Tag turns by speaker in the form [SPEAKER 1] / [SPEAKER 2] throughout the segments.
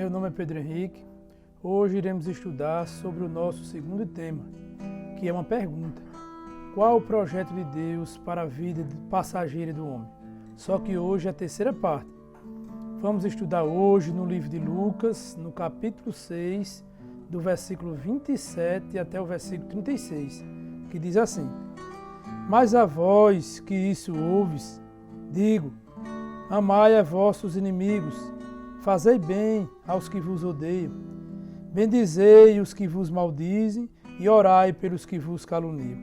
[SPEAKER 1] Meu nome é Pedro Henrique. Hoje iremos estudar sobre o nosso segundo tema, que é uma pergunta. Qual o projeto de Deus para a vida passageira do homem? Só que hoje é a terceira parte. Vamos estudar hoje no livro de Lucas, no capítulo 6, do versículo 27 até o versículo 36, que diz assim: Mas a vós que isso ouves, digo, amai a vossos inimigos, fazei bem aos que vos odeiam, bendizei os que vos maldizem e orai pelos que vos caluniam.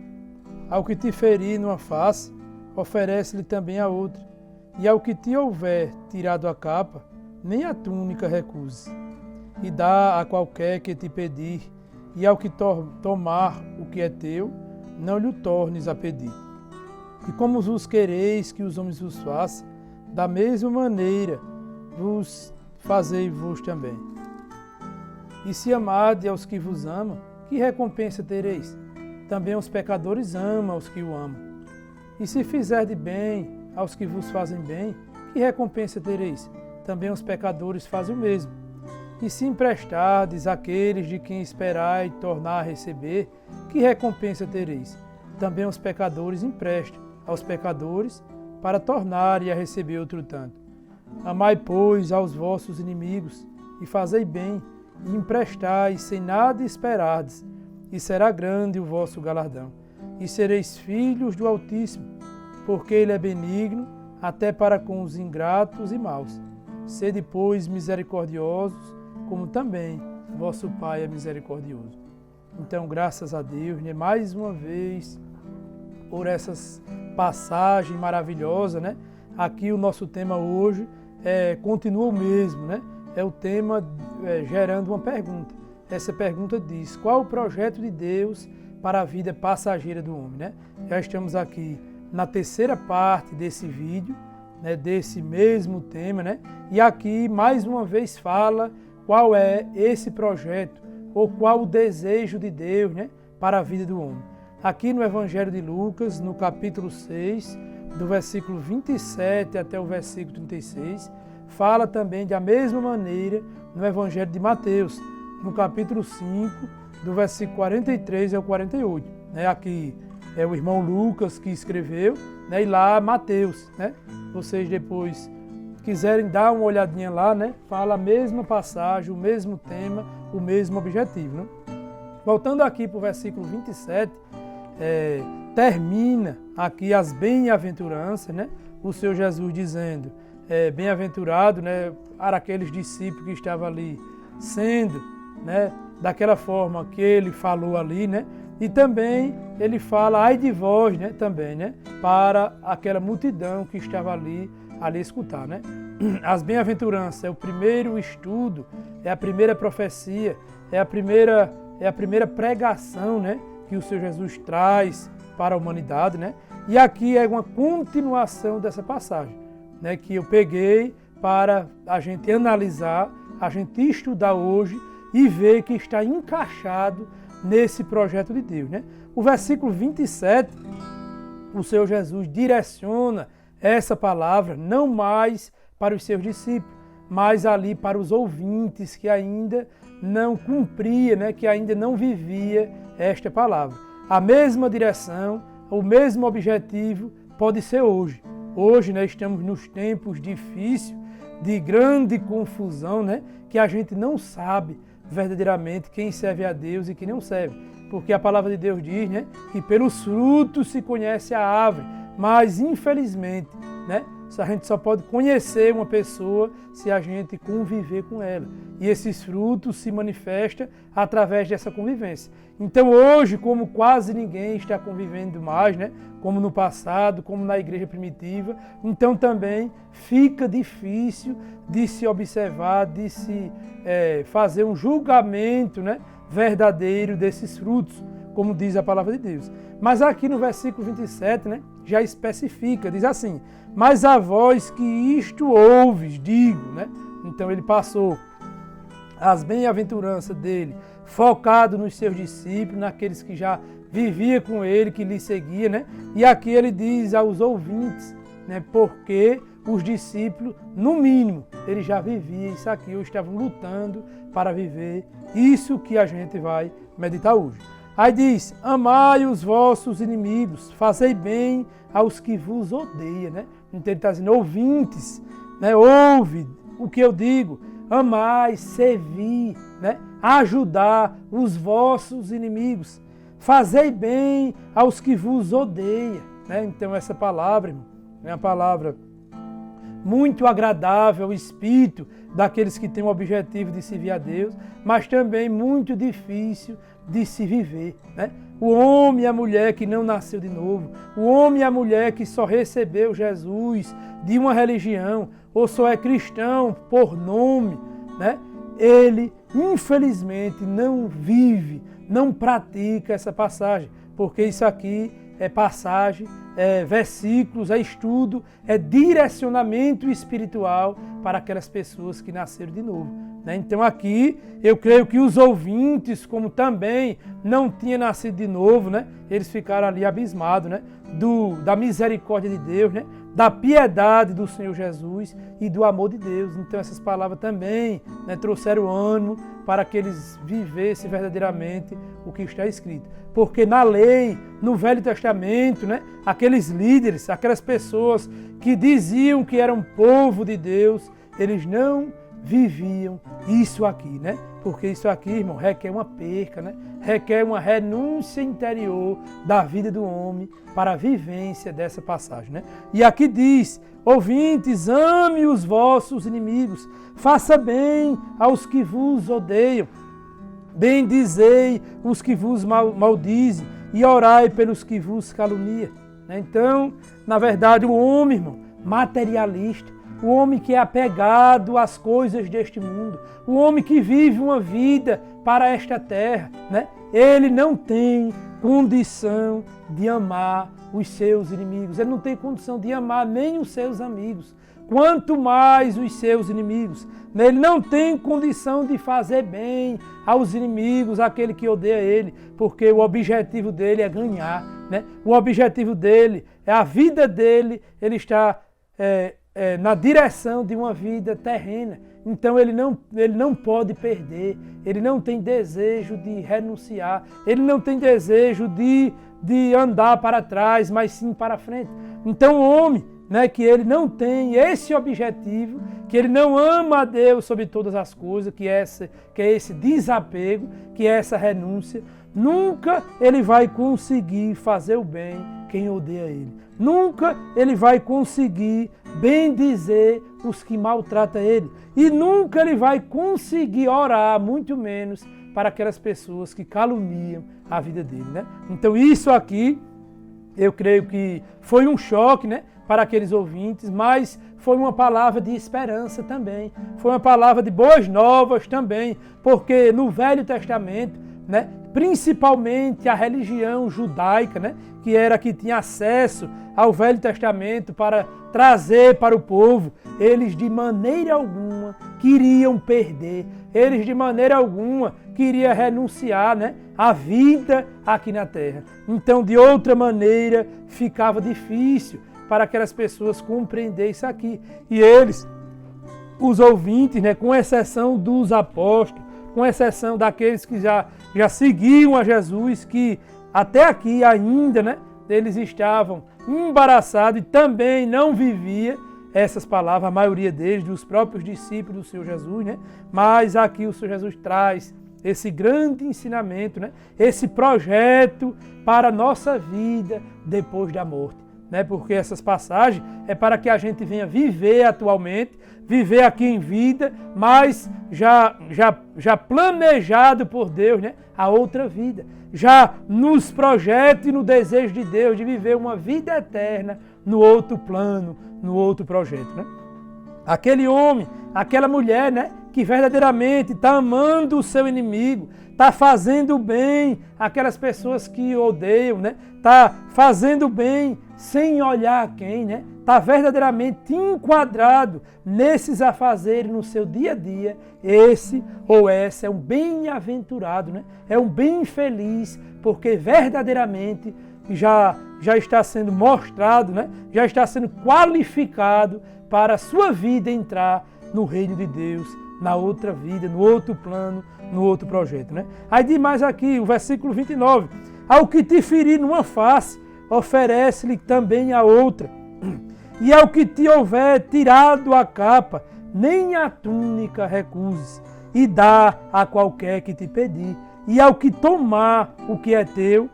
[SPEAKER 1] Ao que te ferir numa face, oferece-lhe também a outra, e ao que te houver tirado a capa, nem a túnica recuse. E dá a qualquer que te pedir, e ao que tomar o que é teu, não lhe o tornes a pedir. E como vos quereis que os homens vos façam, da mesma maneira vos fazei-vos também. E se amardes aos que vos amam, que recompensa tereis? Também os pecadores amam os que o amam. E se fizerdes bem aos que vos fazem bem, que recompensa tereis? Também os pecadores fazem o mesmo. E se emprestardes àqueles de quem esperai tornar a receber, que recompensa tereis? Também os pecadores emprestam aos pecadores para tornarem a receber outro tanto. Amai, pois, aos vossos inimigos, e fazei bem, e emprestai sem nada esperardes, e será grande o vosso galardão. E sereis filhos do Altíssimo, porque Ele é benigno até para com os ingratos e maus. Sede, pois, misericordiosos, como também vosso Pai é misericordioso. Então, graças a Deus, né, mais uma vez, por essas passagens maravilhosas, né? Aqui o nosso tema hoje continua o mesmo, né? É o tema gerando uma pergunta. Essa pergunta diz: qual o projeto de Deus para a vida passageira do homem, né? Já estamos aqui na terceira parte desse vídeo, né? Desse mesmo tema, né? E aqui mais uma vez fala qual é esse projeto ou qual o desejo de Deus, né? Para a vida do homem. Aqui no Evangelho de Lucas, no capítulo 6, do versículo 27 até o versículo 36, fala também da mesma maneira no Evangelho de Mateus, no capítulo 5, do versículo 43 ao 48. Né? Aqui é o irmão Lucas que escreveu, né? E lá Mateus. Né? Vocês depois quiserem dar uma olhadinha lá, né? Fala a mesma passagem, o mesmo tema, o mesmo objetivo. Né? Voltando aqui para o versículo 27, termina aqui as bem-aventuranças, né? O Senhor Jesus dizendo, bem-aventurado, né? Para aqueles discípulos que estavam ali sendo, né? Daquela forma que ele falou ali, né? E também ele fala, ai de vós, né? Também, né? Para aquela multidão que estava ali escutar, né? As bem-aventuranças é o primeiro estudo, é a primeira profecia, é a primeira pregação, né? Que o Senhor Jesus traz para a humanidade, né? E aqui é uma continuação dessa passagem, né? Que eu peguei para a gente analisar, a gente estudar hoje e ver que está encaixado nesse projeto de Deus, né? O versículo 27, o Senhor Jesus direciona essa palavra não mais para os seus discípulos, mas ali para os ouvintes que ainda não cumpria, né? Que ainda não vivia esta palavra. A mesma direção, o mesmo objetivo pode ser hoje. Hoje nós estamos nos tempos difíceis, de grande confusão, né? Que a gente não sabe verdadeiramente quem serve a Deus e quem não serve. Porque a palavra de Deus diz, né? Que pelos frutos se conhece a árvore. Mas, infelizmente, né? A gente só pode conhecer uma pessoa se a gente conviver com ela. E esses frutos se manifestam através dessa convivência. Então hoje, como quase ninguém está convivendo mais, né? Como no passado, como na igreja primitiva, então também fica difícil de se observar, de se fazer um julgamento, né? Verdadeiro desses frutos, como diz a palavra de Deus. Mas aqui no versículo 27, né, já especifica, diz assim, mas a vós que isto ouves, digo, né? Então ele passou as bem-aventuranças dele, focado nos seus discípulos, naqueles que já viviam com ele, que lhe seguiam, né? E aqui ele diz aos ouvintes, né? Porque os discípulos, no mínimo, eles já viviam isso aqui, ou estavam lutando para viver isso que a gente vai meditar hoje. Aí diz, amai os vossos inimigos, fazei bem aos que vos odeiam, né? Então ele está dizendo, ouvintes, né? Ouve o que eu digo, amai, servir, né? Ajudar os vossos inimigos, fazei bem aos que vos odeiam, né? Então essa palavra, irmão, é uma palavra muito agradável ao espírito daqueles que têm o objetivo de servir a Deus, mas também muito difícil de se viver, né? O homem e a mulher que não nasceu de novo, o homem e a mulher que só recebeu Jesus de uma religião ou só é cristão por nome, né? Ele, infelizmente, não vive, não pratica essa passagem, porque isso aqui é passagem, é versículos, é estudo, é direcionamento espiritual para aquelas pessoas que nasceram de novo, né? Então aqui eu creio que os ouvintes, como também não tinham nascido de novo, né? Eles ficaram ali abismados, né? Da misericórdia de Deus, né? Da piedade do Senhor Jesus e do amor de Deus. Então essas palavras também, né, trouxeram ânimo para que eles vivessem verdadeiramente o que está escrito. Porque na lei, no Velho Testamento, né, aqueles líderes, aquelas pessoas que diziam que eram povo de Deus, eles não viviam isso aqui, né? Porque isso aqui, irmão, requer uma perca, né? Requer uma renúncia interior da vida do homem para a vivência dessa passagem, né? E aqui diz, ouvintes, ame os vossos inimigos, faça bem aos que vos odeiam, bendizei os que vos maldizem e orai pelos que vos caluniam, né? Então, na verdade, o homem, irmão, materialista, o homem que é apegado às coisas deste mundo, o homem que vive uma vida para esta terra, né? Ele não tem condição de amar os seus inimigos, ele não tem condição de amar nem os seus amigos, quanto mais os seus inimigos. Ele não tem condição de fazer bem aos inimigos, àquele que odeia ele, porque o objetivo dele é ganhar, né? O objetivo dele, é a vida dele, ele está na direção de uma vida terrena. Então ele não pode perder, ele não tem desejo de renunciar, ele não tem desejo de andar para trás, mas sim para frente. Então o homem, né, que ele não tem esse objetivo, que ele não ama a Deus sobre todas as coisas, que é esse desapego, que é essa renúncia, nunca ele vai conseguir fazer o bem quem odeia ele. Nunca ele vai conseguir bendizer os que maltratam ele. E nunca ele vai conseguir orar, muito menos, para aquelas pessoas que caluniam a vida dele, né? Então isso aqui, eu creio que foi um choque, né, para aqueles ouvintes, mas foi uma palavra de esperança também. Foi uma palavra de boas novas também, porque no Velho Testamento, né, principalmente a religião judaica, né, que era a que tinha acesso ao Velho Testamento para trazer para o povo, eles de maneira alguma queriam perder, eles de maneira alguma queriam renunciar, né, à vida aqui na terra. Então, de outra maneira, ficava difícil para aquelas pessoas compreender isso aqui. E eles, os ouvintes, né, com exceção dos apóstolos, com exceção daqueles que já seguiam a Jesus, que até aqui ainda, né, eles estavam embaraçados e também não vivia essas palavras, a maioria deles, dos próprios discípulos do Senhor Jesus, né? Mas aqui o Senhor Jesus traz esse grande ensinamento, né? Esse projeto para a nossa vida depois da morte, né? Porque essas passagens é para que a gente venha viver atualmente, viver aqui em vida, mas já planejado por Deus, né? A outra vida. Já nos projeta e no desejo de Deus de viver uma vida eterna no outro plano, no outro projeto, né? Aquele homem, aquela mulher, né, que verdadeiramente está amando o seu inimigo, está fazendo bem aquelas pessoas que odeiam, né? Está fazendo bem sem olhar a quem, né? Está verdadeiramente enquadrado nesses afazeres no seu dia a dia. Esse ou essa é um bem-aventurado, né? É um bem feliz, porque verdadeiramente já está sendo mostrado, né? Já está sendo qualificado para a sua vida entrar no reino de Deus, na outra vida, no outro plano, no outro projeto, né? Aí diz mais aqui, o versículo 29, ao que te ferir numa face, oferece-lhe também a outra. E ao que te houver tirado a capa, nem a túnica recuses, e dá a qualquer que te pedir. E ao que tomar o que é teu,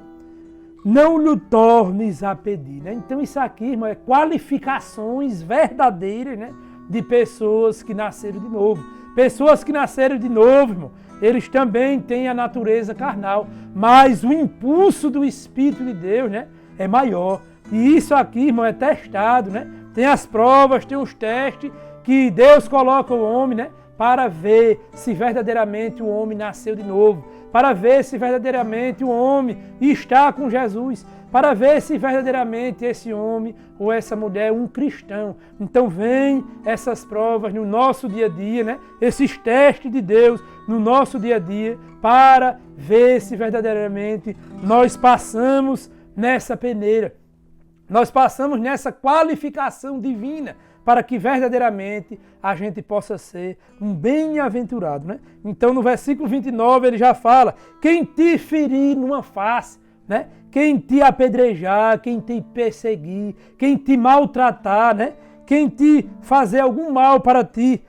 [SPEAKER 1] não lhe tornes a pedir. Né? Então isso aqui, irmão, é qualificações verdadeiras, né, de pessoas que nasceram de novo. Pessoas que nasceram de novo, irmão, eles também têm a natureza carnal, mas o impulso do Espírito de Deus, né, é maior. E isso aqui, irmão, é testado, né? Tem as provas, tem os testes que Deus coloca o homem, né, para ver se verdadeiramente o homem nasceu de novo, para ver se verdadeiramente o homem está com Jesus, para ver se verdadeiramente esse homem ou essa mulher é um cristão. Então vem essas provas no nosso dia a dia, né? Esses testes de Deus no nosso dia a dia, para ver se verdadeiramente nós passamos nessa peneira, nós passamos nessa qualificação divina, para que verdadeiramente a gente possa ser um bem-aventurado, né? Então no versículo 29 ele já fala, quem te ferir numa face, né? Quem te apedrejar, quem te perseguir, quem te maltratar, né? Quem te fazer algum mal para ti,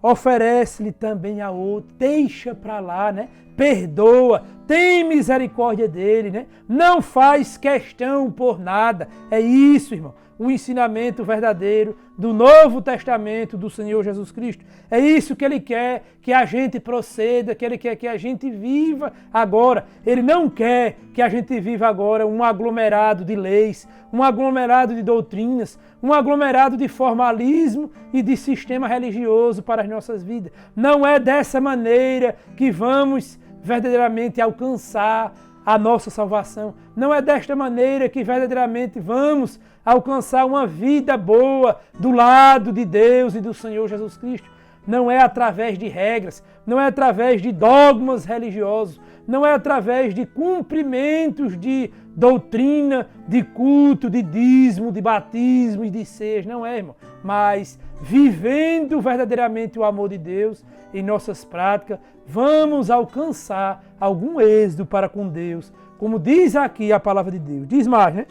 [SPEAKER 1] oferece-lhe também a outro, deixa para lá, né? Perdoa, tem misericórdia dele, né? Não faz questão por nada. É isso, irmão, o ensinamento verdadeiro do Novo Testamento do Senhor Jesus Cristo. É isso que Ele quer que a gente proceda, que Ele quer que a gente viva agora. Ele não quer que a gente viva agora um aglomerado de leis, um aglomerado de doutrinas, um aglomerado de formalismo e de sistema religioso para as nossas vidas. Não é dessa maneira que vamos verdadeiramente alcançar a nossa salvação. Não é desta maneira que verdadeiramente vamos alcançar uma vida boa do lado de Deus e do Senhor Jesus Cristo. Não é através de regras, não é através de dogmas religiosos, não é através de cumprimentos de doutrina, de culto, de dízimo, de batismo e de ceia, não é, irmão. Mas vivendo verdadeiramente o amor de Deus em nossas práticas, vamos alcançar algum êxito para com Deus, como diz aqui a palavra de Deus. Diz mais, né?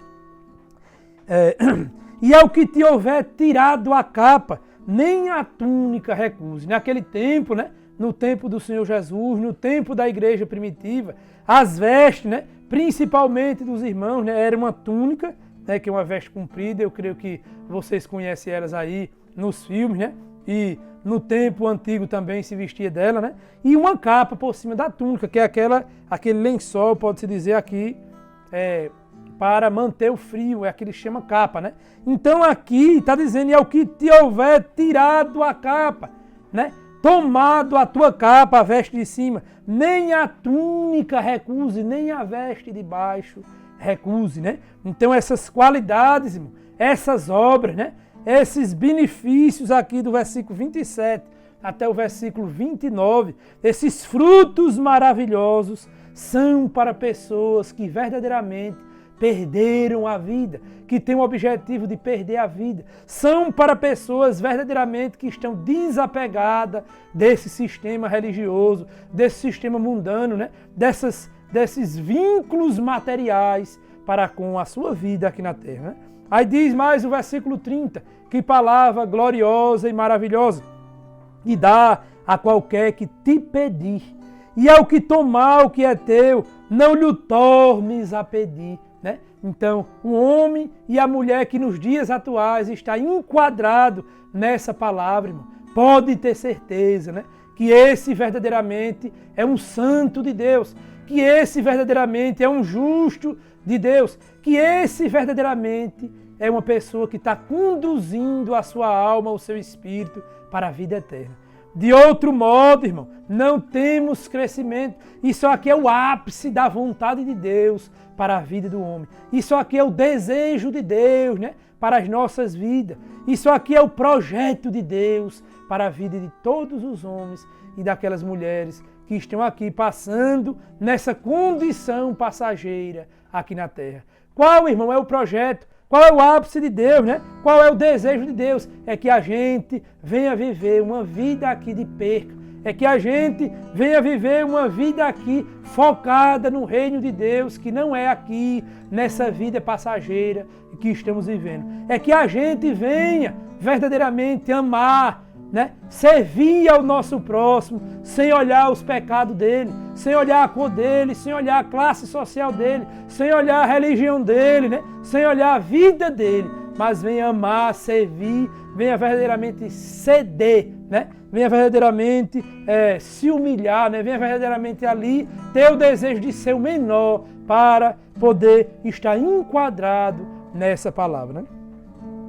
[SPEAKER 1] E ao que te houver tirado a capa, nem a túnica recuse. Naquele tempo, né? No tempo do Senhor Jesus, no tempo da igreja primitiva, as vestes, né? Principalmente dos irmãos, né? Era uma túnica, né? Que é uma veste comprida, eu creio que vocês conhecem elas aí nos filmes, né? E no tempo antigo também se vestia dela, né? E uma capa por cima da túnica, que é aquele lençol, pode-se dizer aqui, para manter o frio, é aquele que chama capa, né? Então aqui está dizendo, e ao que te houver tirado a capa, né? Tomado a tua capa, a veste de cima, nem a túnica recuse, nem a veste de baixo recuse, né? Então essas qualidades, irmão, essas obras, né? Esses benefícios aqui do versículo 27 até o versículo 29, esses frutos maravilhosos são para pessoas que verdadeiramente perderam a vida, que têm o objetivo de perder a vida. São para pessoas verdadeiramente que estão desapegadas desse sistema religioso, desse sistema mundano, né? Desses vínculos materiais para com a sua vida aqui na terra, né? Aí diz mais o versículo 30, que palavra gloriosa e maravilhosa, e dá a qualquer que te pedir, e ao que tomar o que é teu, não lhe tornes a pedir. Né? Então, o homem e a mulher que nos dias atuais está enquadrado nessa palavra, irmão, pode ter certeza, né? Que esse verdadeiramente é um santo de Deus, que esse verdadeiramente é um justo de Deus, que esse verdadeiramente é uma pessoa que está conduzindo a sua alma, o seu espírito para a vida eterna. De outro modo, irmão, não temos crescimento. Isso aqui é o ápice da vontade de Deus para a vida do homem. Isso aqui é o desejo de Deus, né, para as nossas vidas. Isso aqui é o projeto de Deus para a vida de todos os homens e daquelas mulheres que estão aqui passando nessa condição passageira aqui na terra. Qual, irmão, é o projeto Qual é o ápice de Deus, né? Qual é o desejo de Deus? É que a gente venha viver uma vida aqui de perca. É que a gente venha viver uma vida aqui focada no reino de Deus, que não é aqui, nessa vida passageira que estamos vivendo. É que a gente venha verdadeiramente amar, né? Servir ao nosso próximo, sem olhar os pecados dele, sem olhar a cor dele, sem olhar a classe social dele, sem olhar a religião dele, né? Sem olhar a vida dele, mas venha amar, servir, venha verdadeiramente ceder, né? Venha verdadeiramente se humilhar, né? Venha verdadeiramente ali ter o desejo de ser o menor para poder estar enquadrado nessa palavra, né?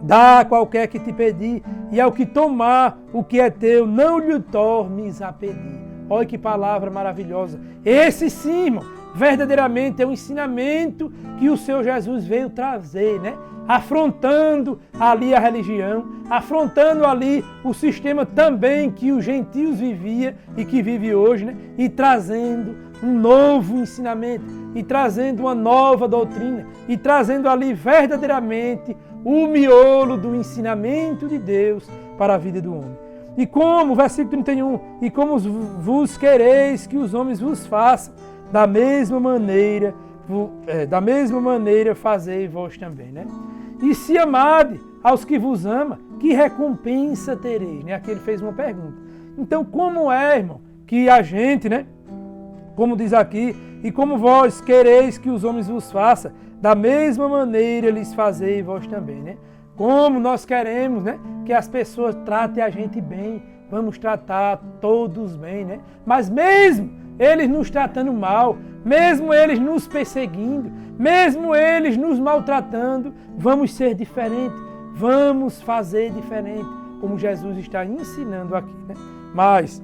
[SPEAKER 1] Dá a qualquer que te pedir, e ao que tomar o que é teu, não lhe tornes a pedir. Olha que palavra maravilhosa. Esse sim, irmão, verdadeiramente é um ensinamento que o Senhor Jesus veio trazer, né? Afrontando ali a religião, afrontando ali o sistema também que os gentios viviam e que vive hoje, né? E trazendo um novo ensinamento, e trazendo uma nova doutrina, e trazendo ali verdadeiramente o miolo do ensinamento de Deus para a vida do homem. E como, versículo 31, e como vos quereis que os homens vos façam, da mesma maneira fazei vós também, né? E se amade aos que vos ama, que recompensa tereis? Né? Aqui ele fez uma pergunta. Então, como é, irmão, que a gente, né? Como diz aqui, e como vós quereis que os homens vos façam, da mesma maneira lhes fazei vós também, né? Como nós queremos, né? Que as pessoas tratem a gente bem, vamos tratar todos bem, né? Mas mesmo eles nos tratando mal, mesmo eles nos perseguindo, mesmo eles nos maltratando, vamos ser diferentes, vamos fazer diferente, como Jesus está ensinando aqui, né? Mas,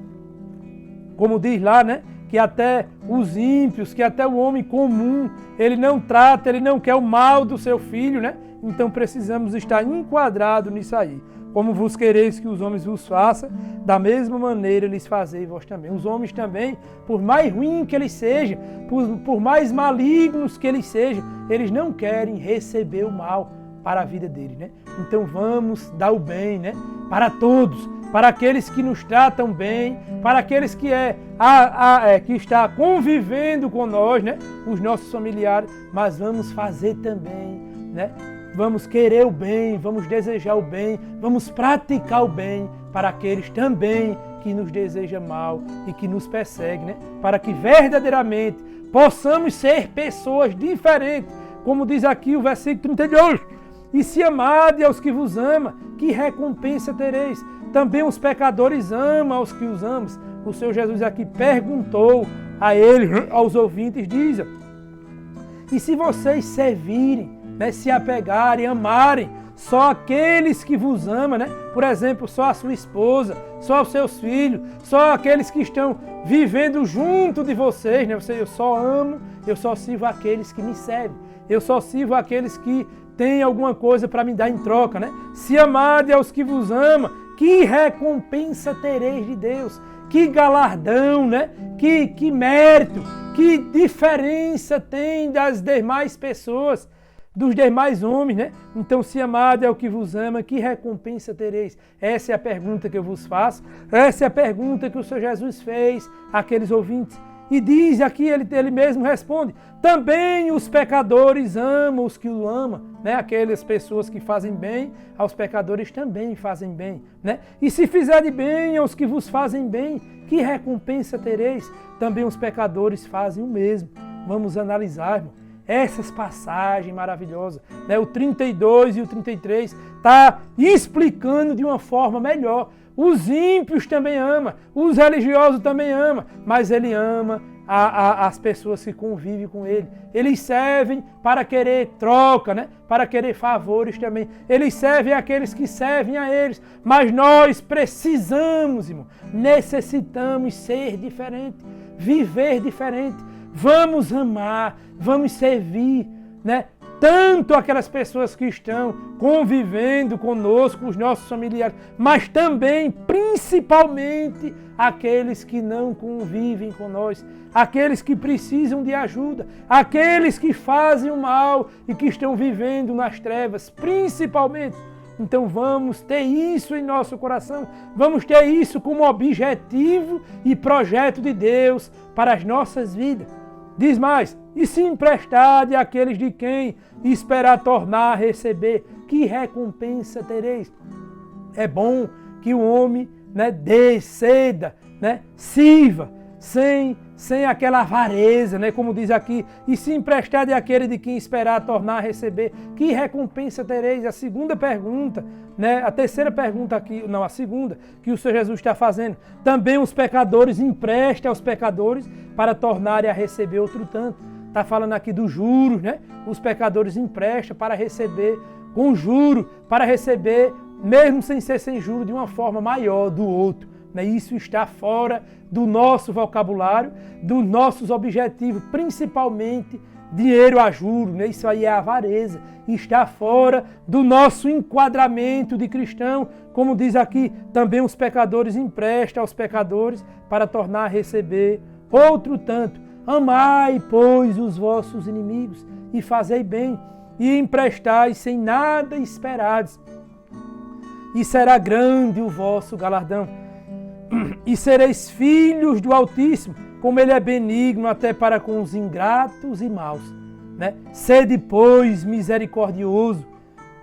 [SPEAKER 1] como diz lá, né? Que até os ímpios, que até o homem comum, ele não trata, ele não quer o mal do seu filho, né? Então precisamos estar enquadrados nisso aí. Como vos quereis que os homens vos façam, da mesma maneira lhes fazei vós também. Os homens também, por mais ruim que eles sejam, por mais malignos que eles sejam, eles não querem receber o mal para a vida deles, né? Então vamos dar o bem, né? Para todos, para aqueles que nos tratam bem, para aqueles que que está convivendo com nós, né? Os nossos familiares, mas vamos fazer também, né? Vamos querer o bem, vamos desejar o bem, vamos praticar o bem para aqueles também que nos desejam mal e que nos perseguem, né? Para que verdadeiramente possamos ser pessoas diferentes, como diz aqui o versículo 32. E se amade aos que vos ama, que recompensa tereis? Também os pecadores amam aos que os amam. O Senhor Jesus aqui perguntou a ele, aos ouvintes, diz: e se vocês servirem, né, se apegarem, amarem só aqueles que vos amam, né? Por exemplo, só a sua esposa, só os seus filhos, só aqueles que estão vivendo junto de vocês, né? Eu só amo, eu só sirvo aqueles que me servem, eu só sirvo aqueles que têm alguma coisa para me dar em troca, né? Se amarem aos que vos amam, que recompensa tereis de Deus? Que galardão, né? Que mérito, que diferença tem das demais pessoas, dos demais homens, né? Então, se amado é o que vos ama, que recompensa tereis? Essa é a pergunta que eu vos faço, essa é a pergunta que o Senhor Jesus fez àqueles ouvintes. E diz aqui, ele mesmo responde, também os pecadores amam os que o amam, né? Aquelas pessoas que fazem bem, aos pecadores também fazem bem, né? E se fizerem bem aos que vos fazem bem, que recompensa tereis? Também os pecadores fazem o mesmo. Vamos analisar, irmão, essas passagens maravilhosas, né? O 32 e o 33 está explicando de uma forma melhor. Os ímpios também amam, os religiosos também amam, mas ele ama as pessoas que convivem com ele. Eles servem para querer troca, né? Para querer favores também. Eles servem àqueles que servem a eles. Mas nós precisamos, irmão, necessitamos ser diferente, viver diferente. Vamos amar, vamos servir, né? tanto aquelas pessoas que estão convivendo conosco, os nossos familiares, mas também, principalmente, aqueles que não convivem com nós, aqueles que precisam de ajuda, aqueles que fazem o mal e que estão vivendo nas trevas, principalmente. Então vamos ter isso em nosso coração, vamos ter isso como objetivo e projeto de Deus para as nossas vidas. Diz mais, e se emprestade àqueles de quem esperar tornar a receber, que recompensa tereis? É bom que o homem, dê, ceda, sirva, sem aquela avareza, como diz aqui, e se emprestade àquele de quem esperar tornar a receber, que recompensa tereis? A segunda pergunta, a terceira pergunta aqui, não, a segunda, que o Senhor Jesus está fazendo. Também os pecadores emprestem aos pecadores para tornarem a receber outro tanto. Está falando aqui dos juros, Os pecadores emprestam para receber com juro, para receber, mesmo sem ser sem juro, de uma forma maior do outro. Isso está fora do nosso vocabulário, dos nossos objetivos, principalmente dinheiro a juros. Isso aí é avareza. Está fora do nosso enquadramento de cristão. Como diz aqui, também os pecadores emprestam aos pecadores para tornar a receber outro tanto. Amai, pois, os vossos inimigos e fazei bem, e emprestai sem nada esperades, e será grande o vosso galardão. E sereis filhos do Altíssimo, como Ele é benigno até para com os ingratos e maus. Sede, pois, misericordioso,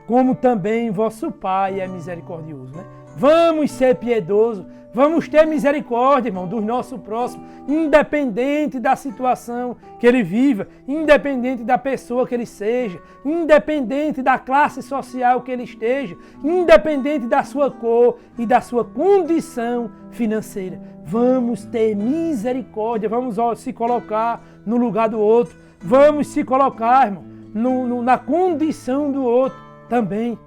[SPEAKER 1] como também vosso Pai é misericordioso. Vamos ser piedosos, vamos ter misericórdia, irmão, do nosso próximo, independente da situação que ele viva, independente da pessoa que ele seja, independente da classe social que ele esteja, independente da sua cor e da sua condição financeira. Vamos ter misericórdia, vamos se colocar no lugar do outro, vamos se colocar, irmão, na condição do outro também,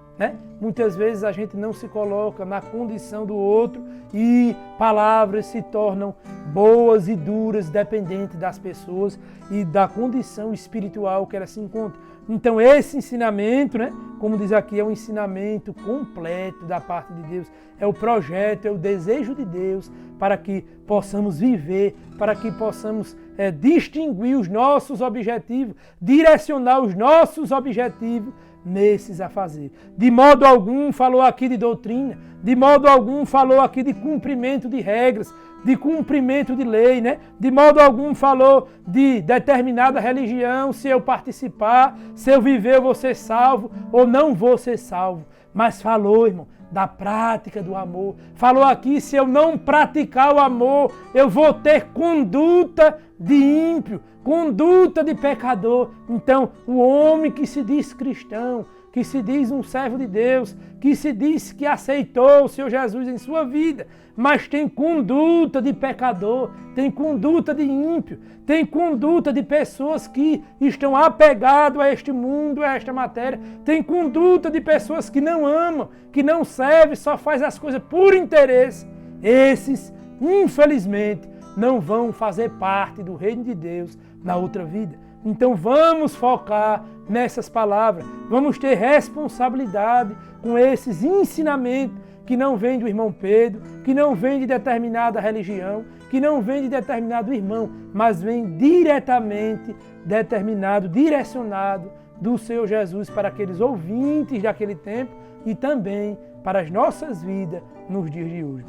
[SPEAKER 1] Muitas vezes a gente não se coloca na condição do outro e palavras se tornam boas e duras, dependente das pessoas e da condição espiritual que elas se encontram. Então esse ensinamento, como diz aqui, é um ensinamento completo da parte de Deus. É o projeto, é o desejo de Deus para que possamos viver, para que possamos distinguir os nossos objetivos, direcionar os nossos objetivos nesses a fazer. De modo algum falou aqui de doutrina, de modo algum falou aqui de cumprimento de regras, de cumprimento de lei, De modo algum falou de determinada religião, se eu participar, se eu viver eu vou ser salvo ou não vou ser salvo. Mas falou, irmão, da prática do amor. Falou aqui, se eu não praticar o amor, eu vou ter conduta de ímpio, conduta de pecador. Então, o homem que se diz cristão, que se diz um servo de Deus, que se diz que aceitou o Senhor Jesus em sua vida, mas tem conduta de pecador, tem conduta de ímpio, tem conduta de pessoas que estão apegadas a este mundo, a esta matéria, tem conduta de pessoas que não amam, que não servem, só faz as coisas por interesse. Esses, infelizmente, não vão fazer parte do reino de Deus na outra vida. Então vamos focar nessas palavras, vamos ter responsabilidade com esses ensinamentos que não vêm do irmão Pedro, que não vêm de determinada religião, que não vêm de determinado irmão, mas vêm diretamente determinado, direcionado do Senhor Jesus para aqueles ouvintes daquele tempo e também para as nossas vidas nos dias de hoje.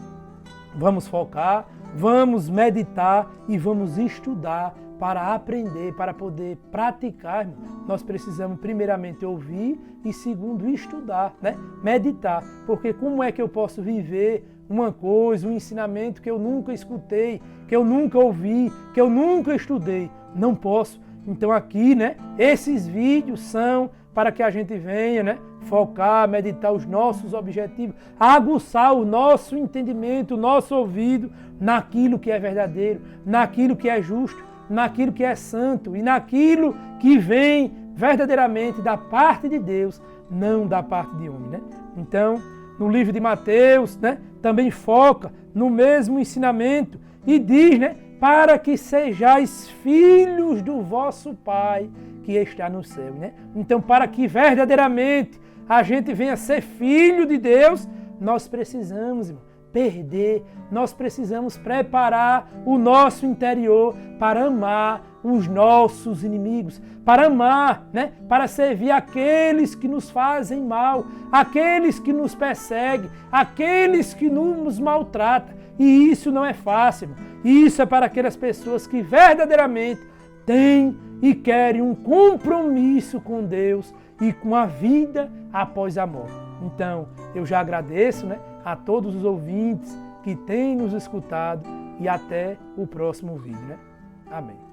[SPEAKER 1] Vamos focar, vamos meditar e vamos estudar para aprender, para poder praticar. Irmão. Nós precisamos primeiramente ouvir e segundo estudar, meditar. Porque como é que eu posso viver uma coisa, um ensinamento que eu nunca escutei, que eu nunca ouvi, que eu nunca estudei? Não posso. Então aqui, esses vídeos são para que a gente venha, focar, meditar os nossos objetivos, aguçar o nosso entendimento, o nosso ouvido naquilo que é verdadeiro, naquilo que é justo, naquilo que é santo e naquilo que vem verdadeiramente da parte de Deus, não da parte de homem. Então, no livro de Mateus, também foca no mesmo ensinamento e diz, para que sejais filhos do vosso Pai que está no céu, né? Então, para que verdadeiramente a gente venha ser filho de Deus, nós precisamos, irmão, perder, nós precisamos preparar o nosso interior para amar os nossos inimigos, para amar, né? Para servir aqueles que nos fazem mal, aqueles que nos perseguem, aqueles que nos maltratam. E isso não é fácil, irmão. Isso é para aquelas pessoas que verdadeiramente têm e querem um compromisso com Deus e com a vida após a morte. Então, eu já agradeço, né, a todos os ouvintes que têm nos escutado e até o próximo vídeo, né? Amém.